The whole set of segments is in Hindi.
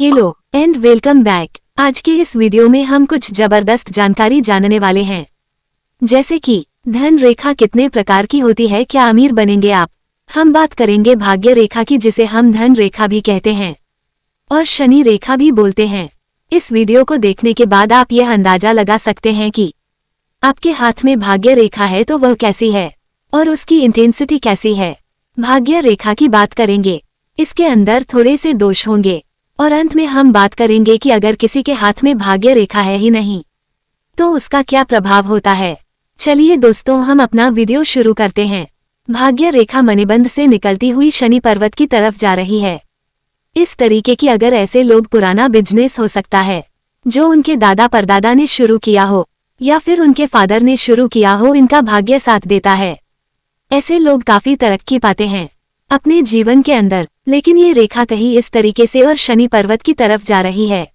Hello and welcome back. आज के इस वीडियो में हम कुछ जबरदस्त जानकारी जानने वाले हैं, जैसे कि धन रेखा कितने प्रकार की होती है, क्या अमीर बनेंगे आप। हम बात करेंगे भाग्य रेखा की, जिसे हम धन रेखा भी कहते हैं और शनि रेखा भी बोलते हैं। इस वीडियो को देखने के बाद आप यह अंदाजा लगा सकते हैं कि आपके हाथ में भाग्य रेखा है तो वह कैसी है और उसकी इंटेंसिटी कैसी है। भाग्य रेखा की बात करेंगे, इसके अंदर थोड़े से दोष होंगे और अंत में हम बात करेंगे कि अगर किसी के हाथ में भाग्य रेखा है ही नहीं तो उसका क्या प्रभाव होता है। चलिए दोस्तों, हम अपना वीडियो शुरू करते हैं। भाग्य रेखा मणिबंध से निकलती हुई शनि पर्वत की तरफ जा रही है। इस तरीके की अगर ऐसे लोग पुराना बिजनेस हो सकता है जो उनके दादा परदादा ने शुरू किया हो या फिर उनके फादर ने शुरू किया हो, इनका भाग्य साथ देता है। ऐसे लोग काफी तरक्की पाते हैं अपने जीवन के अंदर। लेकिन ये रेखा कहीं इस तरीके से और शनि पर्वत की तरफ जा रही है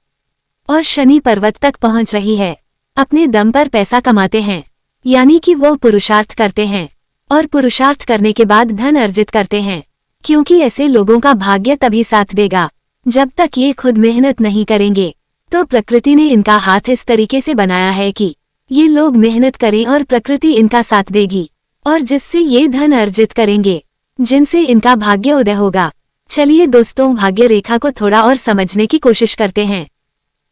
और शनि पर्वत तक पहुंच रही है। अपने दम पर पैसा कमाते हैं, यानी कि वो पुरुषार्थ करते हैं और पुरुषार्थ करने के बाद धन अर्जित करते हैं, क्योंकि ऐसे लोगों का भाग्य तभी साथ देगा जब तक ये खुद मेहनत नहीं करेंगे। तो प्रकृति ने इनका हाथ इस तरीके से बनाया है कि ये लोग मेहनत करें और प्रकृति इनका साथ देगी और जिससे ये धन अर्जित करेंगे, जिनसे इनका भाग्य उदय होगा। चलिए दोस्तों, भाग्य रेखा को थोड़ा और समझने की कोशिश करते हैं।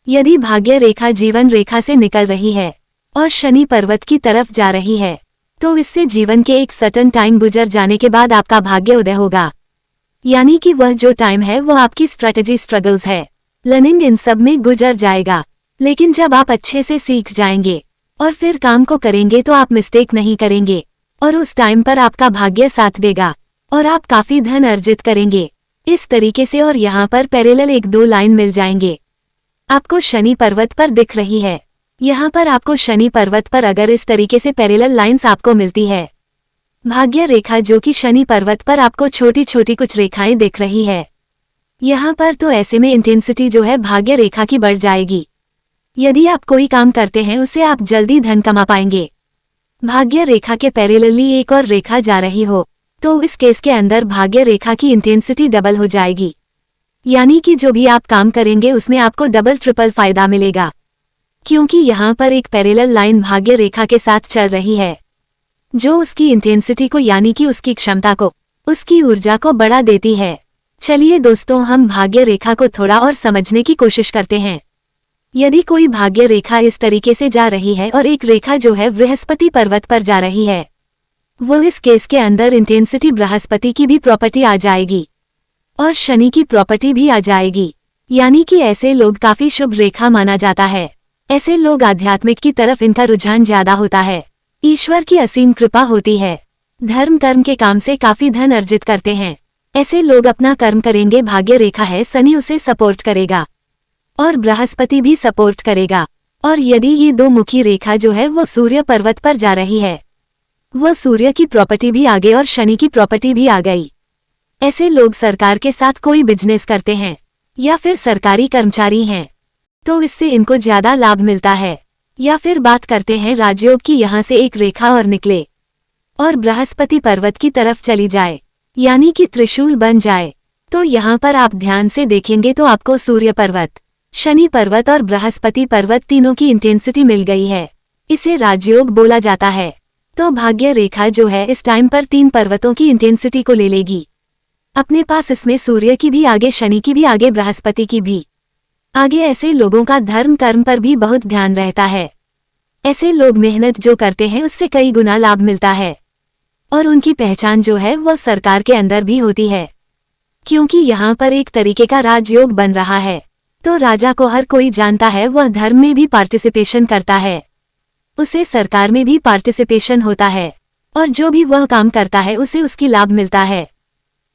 यदि भाग्य रेखा जीवन रेखा से निकल रही है और शनि पर्वत की तरफ जा रही है तो इससे जीवन के एक सर्टेन टाइम गुजर जाने के बाद आपका भाग्य उदय होगा, यानी कि वह जो टाइम है वो आपकी स्ट्रेटेजी, स्ट्रगल्स है, लर्निंग, इन सब में गुजर जाएगा। लेकिन जब आप अच्छे से सीख जाएंगे और फिर काम को करेंगे तो आप मिस्टेक नहीं करेंगे और उस टाइम पर आपका भाग्य साथ देगा और आप काफी धन अर्जित करेंगे इस तरीके से। और यहाँ पर पैरेलल एक दो लाइन मिल जाएंगे, आपको शनि पर्वत पर दिख रही है। यहाँ पर आपको शनि पर्वत पर अगर इस तरीके से पैरेलल लाइंस आपको मिलती है, भाग्य रेखा जो कि शनि पर्वत पर आपको छोटी छोटी कुछ रेखाएं दिख रही है यहाँ पर, तो ऐसे में इंटेंसिटी जो है भाग्य रेखा की बढ़ जाएगी। यदि आप कोई काम करते हैं उससे आप जल्दी धन कमा पाएंगे। भाग्य रेखा के पैरेलली एक और रेखा जा रही हो तो इस केस के अंदर भाग्य रेखा की इंटेंसिटी डबल हो जाएगी, यानी कि जो भी आप काम करेंगे उसमें आपको डबल ट्रिपल फायदा मिलेगा, क्योंकि यहाँ पर एक पैरेलल लाइन भाग्य रेखा के साथ चल रही है जो उसकी इंटेंसिटी को, यानी कि उसकी क्षमता को, उसकी ऊर्जा को बढ़ा देती है। चलिए दोस्तों, हम भाग्य रेखा को थोड़ा और समझने की कोशिश करते हैं। यदि कोई भाग्य रेखा इस तरीके से जा रही है और एक रेखा जो है बृहस्पति पर्वत पर जा रही है, वो इस केस के अंदर इंटेंसिटी बृहस्पति की भी प्रॉपर्टी आ जाएगी और शनि की प्रॉपर्टी भी आ जाएगी, यानी कि ऐसे लोग काफी शुभ रेखा माना जाता है। ऐसे लोग आध्यात्मिक की तरफ इनका रुझान ज्यादा होता है, ईश्वर की असीम कृपा होती है, धर्म कर्म के काम से काफी धन अर्जित करते हैं। ऐसे लोग अपना कर्म करेंगे, भाग्य रेखा है, शनि उसे सपोर्ट करेगा और बृहस्पति भी सपोर्ट करेगा। और यदि ये दो मुखी रेखा जो है वो सूर्य पर्वत पर जा रही है, वो सूर्य की प्रॉपर्टी भी आ गई और शनि की प्रॉपर्टी भी आ गई। ऐसे लोग सरकार के साथ कोई बिजनेस करते हैं या फिर सरकारी कर्मचारी हैं तो इससे इनको ज्यादा लाभ मिलता है। या फिर बात करते हैं राजयोग की, यहाँ से एक रेखा और निकले और बृहस्पति पर्वत की तरफ चली जाए, यानी कि त्रिशूल बन जाए, तो यहाँ पर आप ध्यान से देखेंगे तो आपको सूर्य पर्वत, शनि पर्वत और बृहस्पति पर्वत तीनों की इंटेंसिटी मिल गई है। इसे राजयोग बोला जाता है। तो भाग्य रेखा जो है इस टाइम पर तीन पर्वतों की इंटेंसिटी को ले लेगी अपने पास। इसमें सूर्य की भी आगे, शनि की भी आगे, बृहस्पति की भी आगे। ऐसे लोगों का धर्म कर्म पर भी बहुत ध्यान रहता है। ऐसे लोग मेहनत जो करते हैं उससे कई गुना लाभ मिलता है और उनकी पहचान जो है वो सरकार के अंदर भी होती है, क्योंकि यहाँ पर एक तरीके का राजयोग बन रहा है। तो राजा को हर कोई जानता है, वह धर्म में भी पार्टिसिपेशन करता है, उसे सरकार में भी पार्टिसिपेशन होता है और जो भी वह काम करता है उसे उसकी लाभ मिलता है।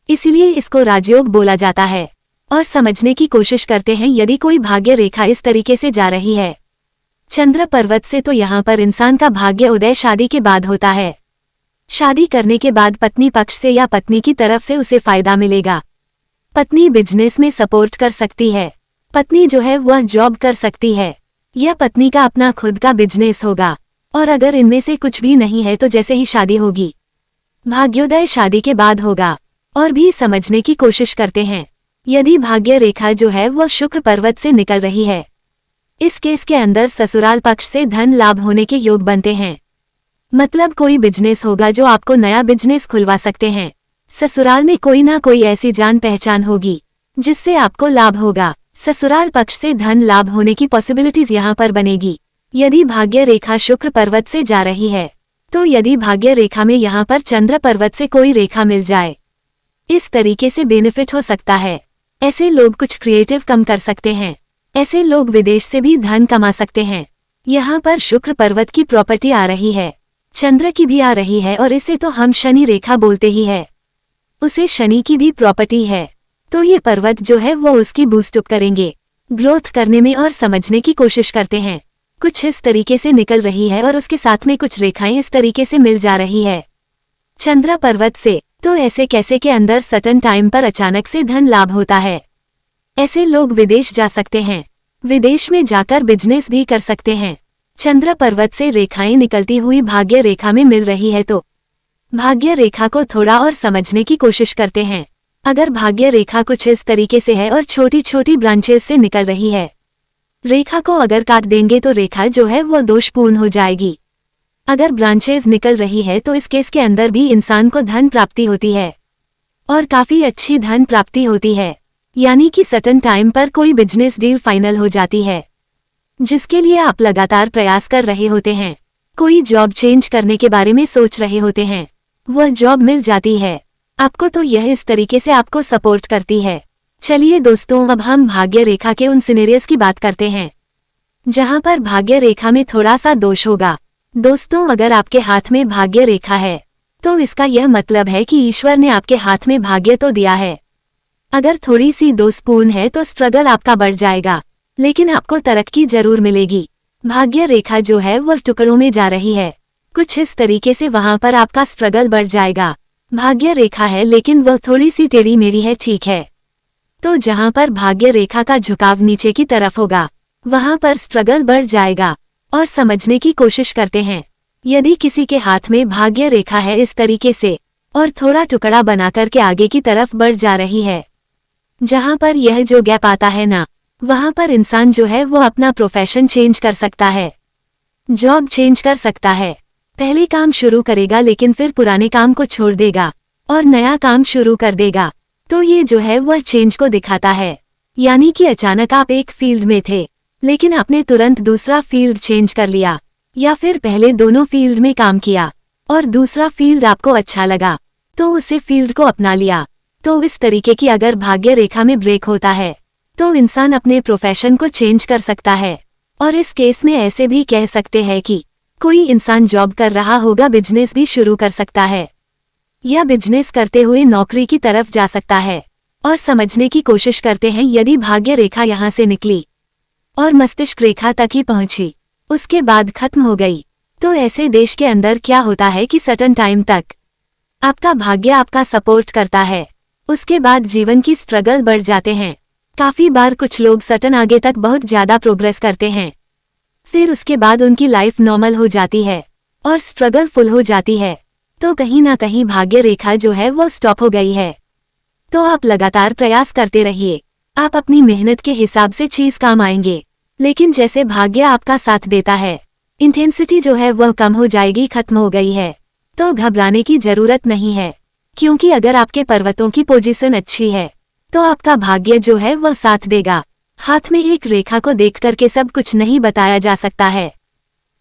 इसीलिए इसको राजयोग बोला जाता है। और समझने की कोशिश करते हैं, यदि कोई भाग्य रेखा इस तरीके से जा रही है चंद्र पर्वत से, तो यहाँ पर इंसान का भाग्य उदय शादी के बाद होता है। शादी करने के बाद पत्नी पक्ष से या पत्नी की तरफ से उसे फायदा मिलेगा। पत्नी बिजनेस में सपोर्ट कर सकती है, पत्नी जो है वह जॉब कर सकती है, या पत्नी का अपना खुद का बिजनेस होगा। और अगर इनमें से कुछ भी नहीं है तो जैसे ही शादी होगी, भाग्योदय शादी के बाद होगा। और भी समझने की कोशिश करते हैं, यदि भाग्य रेखा जो है वो शुक्र पर्वत से निकल रही है, इस केस के अंदर ससुराल पक्ष से धन लाभ होने के योग बनते हैं। मतलब कोई बिजनेस होगा जो आपको नया बिजनेस खुलवा सकते हैं। ससुराल में कोई ना कोई ऐसी जान पहचान होगी जिससे आपको लाभ होगा। ससुराल पक्ष से धन लाभ होने की पॉसिबिलिटीज यहाँ पर बनेगी यदि भाग्य रेखा शुक्र पर्वत से जा रही है। तो यदि भाग्य रेखा में यहाँ पर चंद्र पर्वत से कोई रेखा मिल जाए, इस तरीके से बेनिफिट हो सकता है। ऐसे लोग कुछ क्रिएटिव कम कर सकते हैं। ऐसे लोग विदेश से भी धन कमा सकते हैं। यहाँ पर शुक्र पर्वत की प्रॉपर्टी आ रही है, चंद्र की भी आ रही है, और इसे तो हम शनि रेखा बोलते ही है। उसे शनि की भी प्रॉपर्टी है। तो ये पर्वत जो है वो उसकी बूस्टअप करेंगे, ग्रोथ करने में और समझने की कोशिश करते हैं। कुछ इस तरीके से निकल रही है और उसके साथ में कुछ रेखाएं इस तरीके से मिल जा रही है चंद्र पर्वत से। तो ऐसे कैसे के अंदर सटन टाइम पर अचानक से धन लाभ होता है। ऐसे लोग विदेश जा सकते हैं, विदेश में जाकर बिजनेस भी कर सकते हैं। चंद्र पर्वत से रेखाएं निकलती हुई भाग्य रेखा में मिल रही है तो भाग्य रेखा को थोड़ा और समझने की कोशिश करते हैं। अगर भाग्य रेखा कुछ इस तरीके से है और छोटी छोटी ब्रांचेस से निकल रही है, रेखा को अगर काट देंगे तो रेखा जो है वो दोषपूर्ण हो जाएगी। अगर ब्रांचेज निकल रही है तो इस केस के अंदर भी इंसान को धन प्राप्ति होती है और काफी अच्छी धन प्राप्ति होती है। यानी कि सटन टाइम पर कोई बिजनेस डील फाइनल हो जाती है जिसके लिए आप लगातार प्रयास कर रहे होते हैं। कोई जॉब चेंज करने के बारे में सोच रहे होते हैं, वह जॉब मिल जाती है आपको। तो यह इस तरीके से आपको सपोर्ट करती है। चलिए दोस्तों, अब हम भाग्य रेखा के उन सिनेरियोस की बात करते हैं जहां पर भाग्य रेखा में थोड़ा सा दोष होगा। दोस्तों, अगर आपके हाथ में भाग्य रेखा है तो इसका यह मतलब है कि ईश्वर ने आपके हाथ में भाग्य तो दिया है। अगर थोड़ी सी दोषपूर्ण है तो स्ट्रगल आपका बढ़ जाएगा, लेकिन आपको तरक्की जरूर मिलेगी। भाग्य रेखा जो है वो टुकड़ों में जा रही है, कुछ इस तरीके से वहां पर आपका स्ट्रगल बढ़ जाएगा। भाग्य रेखा है लेकिन वह थोड़ी सी टेढ़ी मेढ़ी है, ठीक है। तो जहां पर भाग्य रेखा का झुकाव नीचे की तरफ होगा वहां पर स्ट्रगल बढ़ जाएगा और समझने की कोशिश करते हैं। यदि किसी के हाथ में भाग्य रेखा है इस तरीके से और थोड़ा टुकड़ा बनाकर के आगे की तरफ बढ़ जा रही है, जहां पर यह जो गैप आता है ना, वहां पर इंसान जो है वो अपना प्रोफेशन चेंज कर सकता है, जॉब चेंज कर सकता है। पहले काम शुरू करेगा लेकिन फिर पुराने काम को छोड़ देगा और नया काम शुरू कर देगा। तो ये जो है वह चेंज को दिखाता है। यानी कि अचानक आप एक फील्ड में थे लेकिन आपने तुरंत दूसरा फील्ड चेंज कर लिया, या फिर पहले दोनों फील्ड में काम किया और दूसरा फील्ड आपको अच्छा लगा तो उसे फील्ड को अपना लिया। तो इस तरीके की अगर भाग्य रेखा में ब्रेक होता है तो इंसान अपने प्रोफेशन को चेंज कर सकता है। और इस केस में ऐसे भी कह सकते हैं कि कोई इंसान जॉब कर रहा होगा, बिजनेस भी शुरू कर सकता है या बिजनेस करते हुए नौकरी की तरफ जा सकता है। और समझने की कोशिश करते हैं, यदि भाग्य रेखा यहाँ से निकली और मस्तिष्क रेखा तक ही पहुंची, उसके बाद खत्म हो गई, तो ऐसे देश के अंदर क्या होता है कि सटन टाइम तक आपका भाग्य आपका सपोर्ट करता है, उसके बाद जीवन की स्ट्रगल बढ़ जाते हैं। काफी बार कुछ लोग सटन आगे तक बहुत ज्यादा प्रोग्रेस करते हैं, फिर उसके बाद उनकी लाइफ नॉर्मल हो जाती है और स्ट्रगल फुल हो जाती है। तो कहीं ना कहीं भाग्य रेखा जो है वो स्टॉप हो गई है। तो आप लगातार प्रयास करते रहिए, आप अपनी मेहनत के हिसाब से चीज काम आएंगे। लेकिन जैसे भाग्य आपका साथ देता है, इंटेंसिटी जो है वह कम हो जाएगी, खत्म हो गई है। तो घबराने की जरूरत नहीं है, क्योंकि अगर आपके पर्वतों की पोजीशन अच्छी है तो आपका भाग्य जो है वह साथ देगा। हाथ में एक रेखा को देख करके सब कुछ नहीं बताया जा सकता है।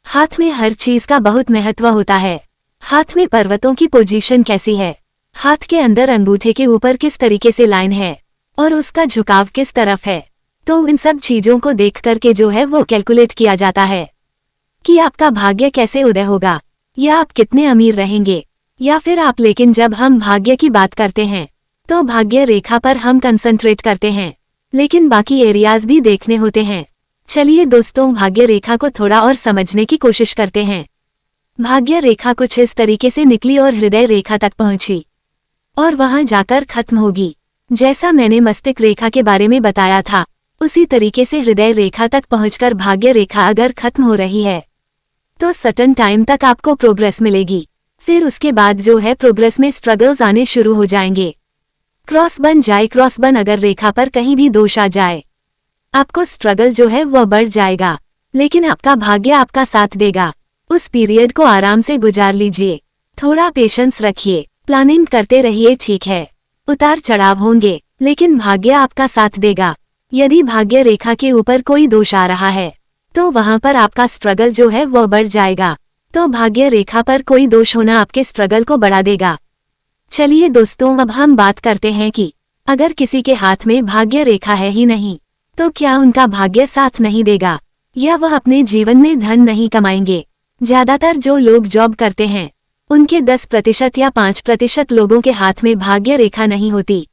हाथ में हर चीज का बहुत महत्व होता है। हाथ में पर्वतों की पोजीशन कैसी है, हाथ के अंदर अंगूठे के ऊपर किस तरीके से लाइन है और उसका झुकाव किस तरफ है, तो इन सब चीजों को देख करके जो है वो कैलकुलेट किया जाता है कि आपका भाग्य कैसे उदय होगा या आप कितने अमीर रहेंगे या फिर आप। लेकिन जब हम भाग्य की बात करते हैं तो भाग्य रेखा पर हम कंसंट्रेट करते हैं, लेकिन बाकी एरियाज भी देखने होते हैं। चलिए दोस्तों, भाग्य रेखा को थोड़ा और समझने की कोशिश करते हैं। भाग्य रेखा कुछ इस तरीके से निकली और हृदय रेखा तक पहुंची और वहां जाकर खत्म होगी। जैसा मैंने मस्तिष्क रेखा के बारे में बताया था, उसी तरीके से हृदय रेखा तक पहुंचकर भाग्य रेखा अगर खत्म हो रही है तो सटन टाइम तक आपको प्रोग्रेस मिलेगी। फिर उसके बाद जो है प्रोग्रेस में स्ट्रगल्स आने शुरू हो जाएंगे। क्रॉस बन जाए, क्रॉस बन अगर रेखा पर कहीं भी दोष आ जाए, आपको स्ट्रगल जो है वह बढ़ जाएगा, लेकिन आपका भाग्य आपका साथ देगा। उस पीरियड को आराम से गुजार लीजिए, थोड़ा पेशेंस रखिए, प्लानिंग करते रहिए। ठीक है, उतार चढ़ाव होंगे, लेकिन भाग्य आपका साथ देगा। यदि भाग्य रेखा के ऊपर कोई दोष आ रहा है तो वहां पर आपका स्ट्रगल जो है वह बढ़ जाएगा, तो भाग्य रेखा पर कोई दोष होना आपके स्ट्रगल को बढ़ा देगा। चलिए दोस्तों, अब हम बात करते हैं कि अगर किसी के हाथ में भाग्य रेखा है ही नहीं तो क्या उनका भाग्य साथ नहीं देगा, या वह अपने जीवन में धन नहीं कमाएंगे। ज्यादातर जो लोग जॉब करते हैं उनके 10% या 5% लोगों के हाथ में भाग्य रेखा नहीं होती।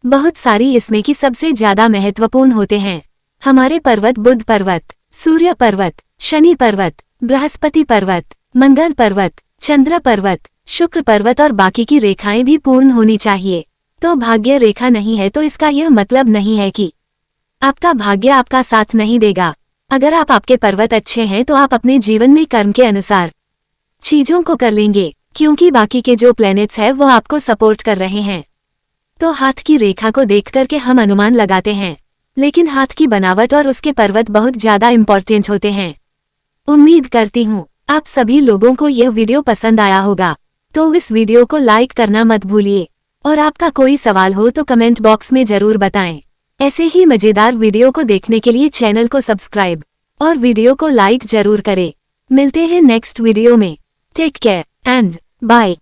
बहुत सारी इसमें की सबसे ज्यादा महत्वपूर्ण होते हैं हमारे पर्वत, बुध पर्वत, सूर्य पर्वत, शनि पर्वत, बृहस्पति पर्वत, मंगल पर्वत, चंद्र पर्वत, शुक्र पर्वत, और बाकी की रेखाएं भी पूर्ण होनी चाहिए। तो भाग्य रेखा नहीं है तो इसका यह मतलब नहीं है कि आपका भाग्य आपका साथ नहीं देगा। अगर आपके पर्वत अच्छे हैं तो आप अपने जीवन में कर्म के अनुसार चीजों को कर लेंगे, क्योंकि बाकी के जो प्लैनेट्स हैं वो आपको सपोर्ट कर रहे हैं। तो हाथ की रेखा को देख करके हम अनुमान लगाते हैं, लेकिन हाथ की बनावट और उसके पर्वत बहुत ज्यादा इम्पोर्टेंट होते हैं। उम्मीद करती हूँ आप सभी लोगों को यह वीडियो पसंद आया होगा, तो इस वीडियो को लाइक करना मत भूलिए, और आपका कोई सवाल हो तो कमेंट बॉक्स में जरूर बताएं। ऐसे ही मजेदार वीडियो को देखने के लिए चैनल को सब्सक्राइब और वीडियो को लाइक जरूर करें। मिलते हैं नेक्स्ट वीडियो में। Take care and bye.